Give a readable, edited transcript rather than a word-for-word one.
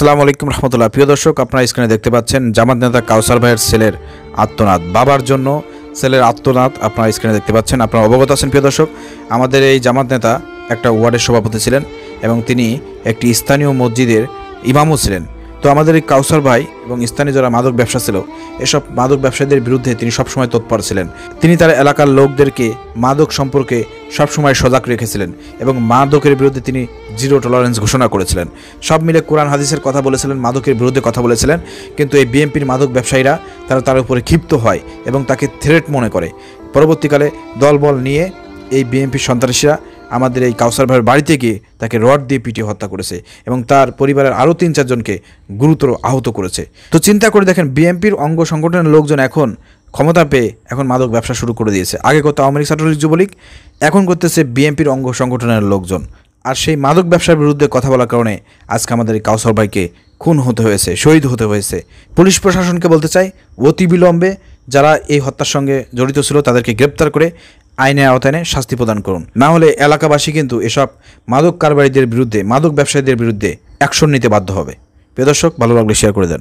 আসসালামু আলাইকুম রহমতুল্লাহ। প্রিয় দর্শক, আপনারা স্ক্রিনে দেখতে পাচ্ছেন জামাত নেতা কাউসার ভাইয়ের ছেলের আত্মনাদ, বাবার জন্য ছেলের আত্মনাদ আপনারা স্ক্রিনে দেখতে পাচ্ছেন। আপনারা অবগত আছেন প্রিয় দর্শক, আমাদের এই জামাত নেতা একটা ওয়ার্ডের সভাপতি ছিলেন এবং তিনি একটি স্থানীয় মসজিদের ইমামও ছিলেন। তো আমাদের এই কাউসার ভাই এবং স্থানীয় যারা মাদক ব্যবসা ছিল, এসব মাদক ব্যবসায়ীদের বিরুদ্ধে তিনি সবসময় তৎপর ছিলেন। তিনি তার এলাকার লোকদেরকে মাদক সম্পর্কে সবসময় সজাগ রেখেছিলেন এবং মাদকের বিরুদ্ধে তিনি জিরো টলারেন্স ঘোষণা করেছিলেন। সব মিলে কোরআন হাদিসের কথা বলেছিলেন, মাদকের বিরুদ্ধে কথা বলেছিলেন। কিন্তু এই বিএনপির মাদক ব্যবসায়ীরা তার উপরে ক্ষিপ্ত হয় এবং তাকে থ্রেট মনে করে। পরবর্তীকালে দলবল নিয়ে এই বিএনপির সন্ত্রাসীরা আমাদের এই কাউসার ভাইয়ের বাড়িতে গিয়ে তাকে রড দিয়ে পিটিয়ে হত্যা করেছে এবং তার পরিবারের আরও 3-4 জনকে গুরুতর আহত করেছে। তো চিন্তা করে দেখেন, বিএনপির অঙ্গ সংগঠনের লোকজন এখন ক্ষমতা পেয়ে এখন মাদক ব্যবসা শুরু করে দিয়েছে। আগে করতো আওয়ামী লীগ ছাত্রলীগ যুবলীগ, এখন করতেছে বিএনপির অঙ্গ সংগঠনের লোকজন। আর সেই মাদক ব্যবসার বিরুদ্ধে কথা বলার কারণে আজকে আমাদের এই কাউসার ভাইকে খুন হতে হয়েছে, শহীদ হতে হয়েছে। পুলিশ প্রশাসনকে বলতে চাই, অতি বিলম্বে যারা এই হত্যার সঙ্গে জড়িত ছিল তাদেরকে গ্রেপ্তার করে আইনের আওতায় শাস্তি প্রদান করুন। না হলে এলাকাবাসী কিন্তু এসব মাদক কারবারিদের বিরুদ্ধে, মাদক ব্যবসায়ীদের বিরুদ্ধে অ্যাকশন নিতে বাধ্য হবে। প্রিয় দর্শক, ভালো লাগলে শেয়ার করে দেন।